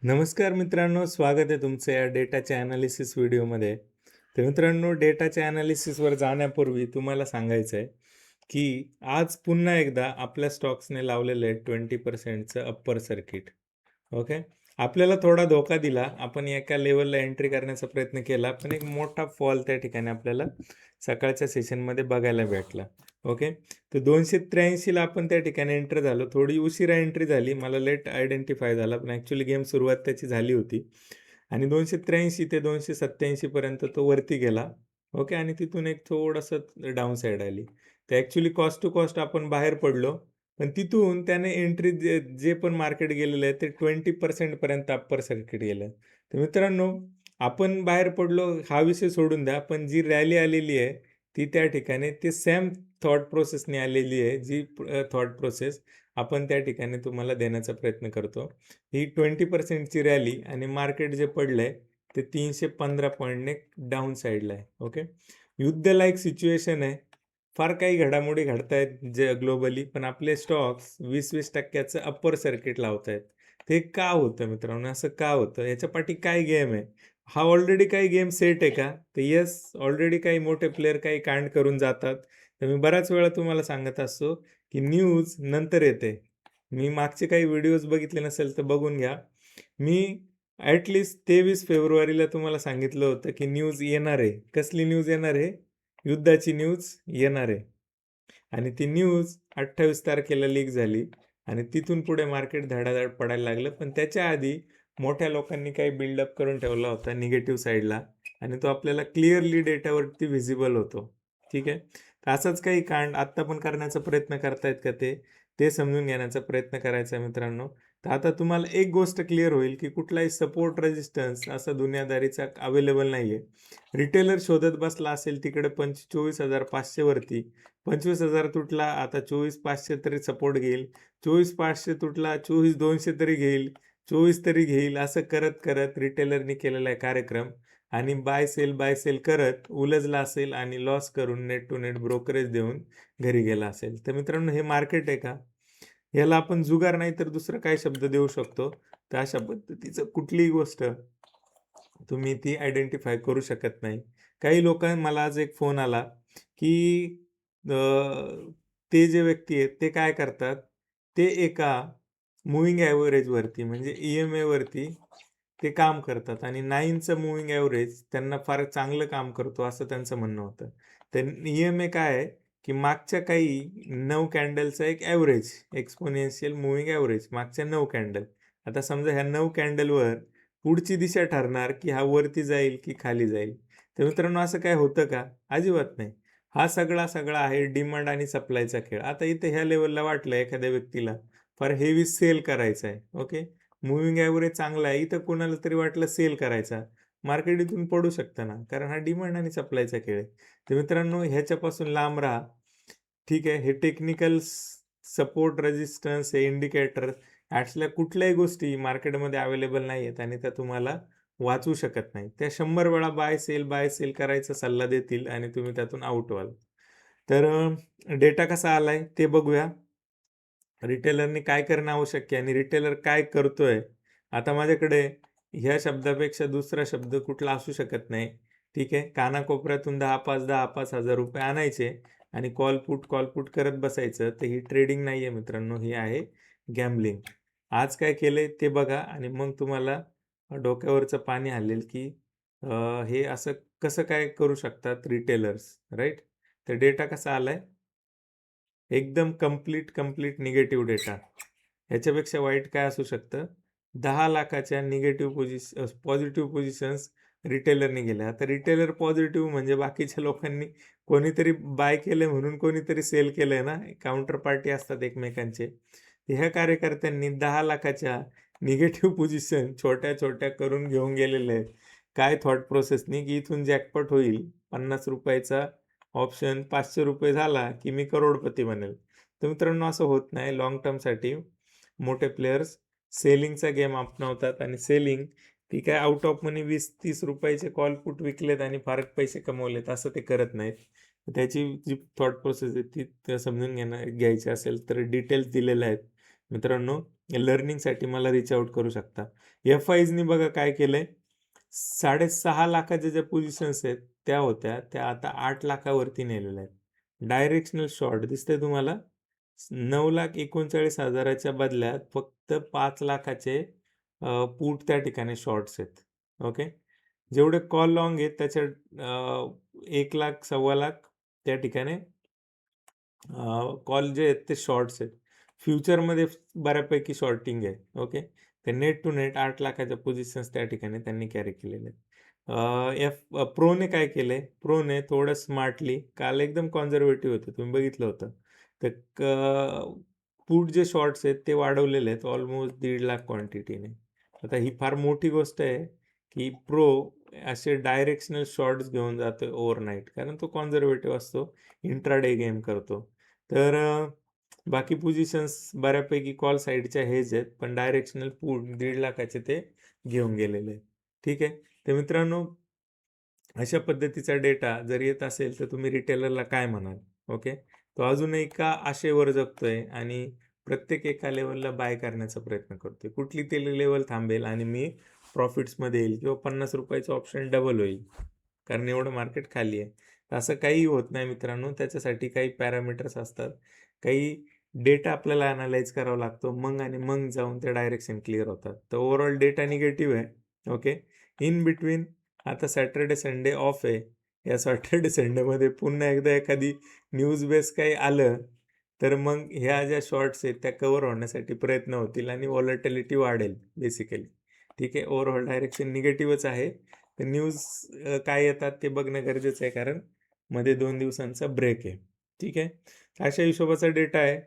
नमस्कार मित्रांनो, स्वागत आहे तुमचं या डेटाच्या ॲनालिसिस व्हिडिओमध्ये. तर मित्रांनो, डेटाच्या ॲनालिसिसवर जाण्यापूर्वी तुम्हाला सांगायचं आहे, की आज पुन्हा एकदा आपल्या स्टॉक्सने लावलेलं आहे 20%चं अप्पर सर्किट. ओके. आपल्याला थोडा धोका दिला. आपण एका लेव्हलला एंट्री करण्याचा प्रयत्न केला, पण एक मोठा फॉल त्या ठिकाणी आपल्याला सकाळच्या सेशनमध्ये बघायला भेटला. ओके. तर 283ला आपण त्या ठिकाणी एंटर झालो. थोडी उशिरा एंट्री झाली. मला लेट आयडेंटिफाय झाला, पण ॲक्च्युअली गेम सुरुवात त्याची झाली होती. आणि 283 ते 287 पर्यंत तो वरती गेला. ओके. आणि तिथून एक थोडंसं डाऊन साईड आली. तर ॲक्च्युअली कॉस्ट टू कॉस्ट आपण बाहेर पडलो. पण तिथून त्याने एंट्री जे जे पण मार्केट गेलेलं आहे ते 20% पर्यंत अप्पर सर्किट गेलं. तर मित्रांनो, आपण बाहेर पडलो हा विषय सोडून द्या, पण जी रॅली आलेली आहे ती त्या ठिकाणी ते सेम थॉट प्रोसेसने आलेली आहे. जी थॉट प्रोसेस आपण त्या ठिकाणी तुम्हाला देण्याचा प्रयत्न करतो. ही 20%ची रॅली आणि मार्केट जे पडलंय ते 315 पॉईंटने डाऊन साईडला आहे. ओके. युद्ध लाईक सिच्युएशन आहे. फार काही घडामोडी घडतायत जे ग्लोबली, पण आपले स्टॉक्स 20-20% अप्पर सर्किट लावतायत. ते का होतं मित्रांनो? असं का होतं? याच्या पाठी काय गेम आहे? हा ऑलरेडी काही गेम सेट आहे का? तर येस, ऑलरेडी काही मोठे प्लेयर काही कांड करून जातात. तर मी बऱ्याच वेळा तुम्हाला सांगत असतो, की न्यूज नंतर येते. मी मागचे काही व्हिडिओज बघितले नसेल तर बघून घ्या. मी ॲटलीस्ट 23 फेब्रुवारीला तुम्हाला सांगितलं होतं, की न्यूज येणार आहे. कसली न्यूज येणार आहे? युद्धाची न्यूज येणार आहे. आणि ती न्यूज 28 तारखेला लीक झाली आणि तिथून पुढे मार्केट धडाधड पडायला लागलं. पण त्याच्या आधी मोठ्या लोकांनी काही बिल्डअप करून ठेवला होता निगेटिव्ह साईडला आणि तो आपल्याला क्लिअरली डेटावरती व्हिजिबल होतो. ठीक आहे. तर असाच काही कांड आत्ता पण करण्याचा प्रयत्न करतायत का ते समजून घेण्याचा प्रयत्न करायचा आहे मित्रांनो. तर आता तुम्हाला एक गोष्ट क्लिअर होईल, की कुठलाही सपोर्ट रेजिस्टन्स असा दुनियादारीचा अवेलेबल नाही आहे. रिटेलर शोधत बसला असेल तिकडे 24,500 वरती. 25,000 तुटला, आता 24,500 तरी सपोर्ट घेईल. 24,500 तुटला, 24,200 तरी घेईल. 24 तरी घेईल. असं करत करत रिटेलरनी केलेला आहे कार्यक्रम आणि बाय सेल करत उलझला असेल आणि लॉस करून नेट टू नेट ब्रोकरेज देऊन घरी गेला असेल. तर मित्रांनो, हे मार्केट आहे का? याला आपण जुगार नाही तर दुसरा काय शब्द देऊ शकतो? तर अशा पद्धतीचं कुठलीही गोष्ट तुम्ही ती आयडेंटिफाय करू शकत नाही. काही मला आज एक फोन आला, की ते जे व्यक्ती आहेत ते काय करतात, ते एका मूव्हिंग ॲव्हरेजवरती म्हणजे ई-एम-आयवरती ते काम करतात आणि 9चं मूव्हिंग ॲव्हरेज त्यांना फार चांगलं काम करतो असं त्यांचं म्हणणं होतं. तर ई-एम-आय काय आहे, की मागच्या काही 9 कॅन्डलचा एक ॲव्हरेज, एक्सपोनेन्शियल मूव्हिंग ॲव्हरेज मागच्या 9 कॅन्डल. आता समजा ह्या 9 कॅन्डलवर पुढची दिशा ठरणार, की हा वरती जाईल की खाली जाईल. तर मित्रांनो, असं काय होतं का? अजिबात नाही. हा सगळा आहे डिमांड आणि सप्लायचा खेळ. आता इथे ह्या लेव्हलला वाटलं एखाद्या व्यक्तीला फार हेवी सेल करायचा आहे. ओके. मूव्हिंग ॲव्हरेज चांगला आहे. इथं कोणाला तरी वाटलं सेल करायचा. मार्केट इथून पडू शकतं ना, कारण हा डिमांड आणि सप्लायचा खेळ आहे. तर मित्रांनो, ह्याच्यापासून लांब राहा. ठीक आहे. हे टेक्निकल सपोर्ट, रेझिस्टन्स, हे इंडिकेटर ह्यातल्या कुठल्याही गोष्टी मार्केटमध्ये अवेलेबल नाही आहेत आणि त्या तुम्हाला वाचवू शकत नाही. त्या 100 वेळा बाय सेल करायचा सल्ला देतील आणि तुम्ही त्यातून आउट व्हाल. तर डेटा कसा आलाय ते बघूया. रिटेलरने काय करणं आवश्यक आहे आणि रिटेलर काय करतोय? आता माझ्याकडे ह्या शब्दापेक्षा दुसरा शब्द कुठला असू शकत नाही. ठीक आहे. कानाकोपऱ्यातून 10-5, 10-5 हजार रुपये आणायचे आणि कॉल पुट करत बसायचं. तर ही ट्रेडिंग नाहीये मित्रांनो, ही आहे गॅम्बलिंग. आज काय केलंय ते बघा आणि मग तुम्हाला डोक्यावरचं पाणी हलेल, की हे असं कसं काय करू शकतात रिटेलर्स, राइट? तर डेटा कसा आलाय? एकदम कंप्लीट निगेटिव्ह डेटा. ह्याच्यापेक्षा वाईट काय असू शकतं? 10,00,000च्या पॉझिटिव्ह पोझिशन्स रिटेलरने गेल्या. आता रिटेलर पॉझिटिव्ह म्हणजे बाकीच्या लोकांनी कोणीतरी बाय केलंय म्हणून कोणीतरी सेल केलंय ना, काउंटर पार्टी असतात एकमेकांचे. ह्या कार्यकर्त्यांनी 10,00,000च्या निगेटिव्ह पोझिशन छोट्या-छोट्या करून घेऊन गेलेले आहेत. काय थॉट प्रोसेसनी, की इथून जॅकपॉट होईल. ₹50चा ऑप्शन ₹500 झाला, की मी करोडपती बनेल. तर मित्रांनो, असं होत नाही. लाँग टर्मसाठी मोठे प्लेयर्स सेलिंगचा गेम अपनावतात आणि सेलिंग ती काय आउट ऑफ मनी ₹20-30चे कॉल पुट विकलेत आणि फार पैसे कमवलेत असं ते करत नाहीत. त्याची जी थॉट प्रोसेस आहे ती समजून घ्यायची असेल तर डिटेल्स दिलेल्या आहेत. मित्रांनो, लर्निंगसाठी मला रीच आउट करू शकता. एफ-आयजनी बघा काय केलंय, 6.5 लाखाच्या ज्या पोझिशन्स आहेत त्या होत्या, त्या आता 8 लाखावरती नेलेल्या आहेत. डायरेक्शनल शॉर्ट दिसतंय तुम्हाला? 9,39,000च्या बदल्यात फक्त 5 लाखाचे पुट त्या ठिकाणी शॉर्ट्स आहेत. ओके. जेवढे कॉल लाँग आहेत त्याच्या 1 लाख, 1.25 लाख त्या ठिकाणी कॉल जे आहेत ते शॉर्ट्स आहेत. फ्युचरमध्ये बऱ्यापैकी शॉर्टिंग आहे. ओके. तर नेट टू नेट 8 लाखाच्या पोझिशन्स त्या ठिकाणी त्यांनी कॅरी केलेल्या आहेत. प्रोने काय केलंय? प्रोने थोडं स्मार्टली काल एकदम कॉन्झर्व्हेटिव्ह होतं. तुम्ही बघितलं होतं. तर पुट जे शॉर्ट्स आहेत ते वाढवलेले आहेत ऑलमोस्ट 1.5 लाख क्वांटिटीने. आता ही फार मोठी गोष्ट आहे, की प्रो असे डायरेक्शनल शॉर्ट्स घेऊन जातोय ओव्हरनाईट. कारण तो कॉन्झर्व्हेटिव्ह असतो. इंट्राडे गेम करतो. तर बाकी पोझिशन्स बऱ्यापैकी कॉल साईडच्या हेच आहेत. पण डायरेक्शनल पुट 1.5 लाखाचे ते घेऊन गेलेले आहेत. ठीक आहे. तर मित्रांनो, अशा पद्धतीचा डेटा जर येत असेल तर तुम्ही रिटेलरला काय म्हणाल? ओके. तो अजूनही का आशेवर जगतोय आणि प्रत्येक एका लेव्हलला बाय करण्याचा प्रयत्न करतोय. कुठली तरी लेव्हल थांबेल आणि मी प्रॉफिट्समध्ये येईल किंवा ₹50चं ऑप्शन डबल होईल. कारण एवढं मार्केट खाली आहे. तर असं काहीही होत नाही मित्रांनो. त्याच्यासाठी काही पॅरामीटर्स असतात. काही डेटा आपल्याला अॅनलाईज करावा लागतो. मग जाऊन ते डायरेक्शन क्लिअर होतात. तर ओव्हरऑल डेटा निगेटिव्ह आहे. ओके. इन बिटवीन आता सॅटर्डे, संडे ऑफ आहे. या सॅटर्डे, संडेमध्ये पुन्हा एकदा एखादी न्यूज बेस काही आलं, तर मग ह्या ज्या शॉर्ट्स आहेत त्या कव्हर होण्यासाठी प्रयत्न होतील आणि व्हॉलॅटिलिटी वाढेल बेसिकली. ठीक आहे. ओव्हरऑल डायरेक्शन निगेटिव्हच आहे. तर न्यूज काय येतात ते बघणं गरजेचं आहे, कारण मध्ये 2 दिवसांचा ब्रेक आहे. ठीक आहे. अशा हिशोबाचा डेटा आहे.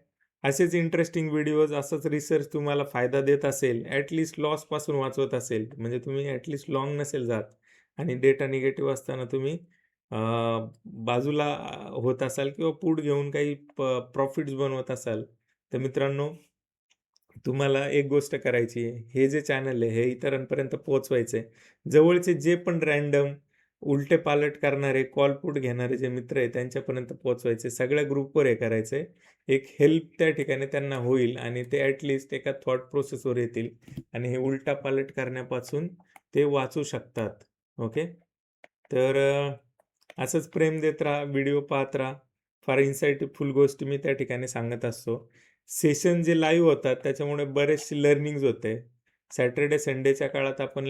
असेच इंटरेस्टिंग व्हिडिओज, असाच रिसर्च तुम्हाला फायदा देत असेल, ॲटलीस्ट लॉसपासून वाचवत असेल, म्हणजे तुम्ही ॲटलीस्ट लाँग नसेल जात आणि डेटा निगेटिव्ह असताना तुम्ही बाजूला होत असाल किंवा पुट घेऊन काही प्रॉफिट्स बनवत असाल, तर मित्रांनो, तुम्हाला एक गोष्ट करायची आहे. हे जे चॅनल आहे हे इतरांपर्यंत पोहोचवायचं आहे. जवळचे जे पण रँडम उलटे-पालट करणारे, कॉल पुट घेणारे जे मित्र आहेत त्यांच्यापर्यंत पोहोचवायचे. सगळ्या ग्रुपवर हे करायचं आहे. एक हेल्प त्या ठिकाणी त्यांना होईल आणि ते ॲटलीस्ट एका थॉट प्रोसेसवर येतील आणि हे उलटा-पालट करण्यापासून ते वाचू शकतात. ओके. तर असंच प्रेम देत राहा, व्हिडिओ पाहत राहा. फार इन्साईटफुल गोष्टी मी त्या ठिकाणी सांगत असतो. सेशन जे लाईव्ह होतात त्याच्यामुळे बरेचसे लर्निंग्ज होते. सॅटर्डे, संडेच्या काळात आपण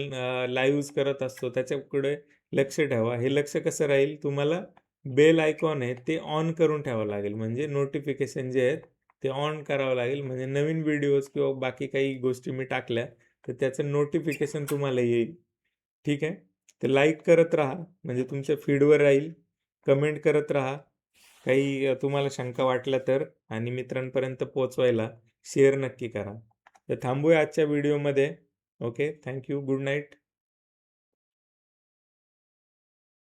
लाईव्हज करत असतो. त्याच्याकडे लक्ष ठेवा. हे लक्ष कसं राहील? तुम्हाला बेल आयकॉन आहे ते ऑन करून ठेवावं लागेल. म्हणजे नोटिफिकेशन जे आहेत ते ऑन करावं लागेल. म्हणजे नवीन व्हिडिओज किंवा बाकी काही गोष्टी मी टाकल्या तर त्याचं नोटिफिकेशन तुम्हाला येईल. ठीक आहे. तर लाईक करत राहा, म्हणजे तुमच्या फीडवर राहील. कमेंट करत राहा. काही तुम्हाला शंका वाटल्या तर, आणि मित्रांपर्यंत पोहोचवायला शेअर नक्की करा. तर थांबूया आजच्या व्हिडिओमध्ये. Okay. Thank you. Good night.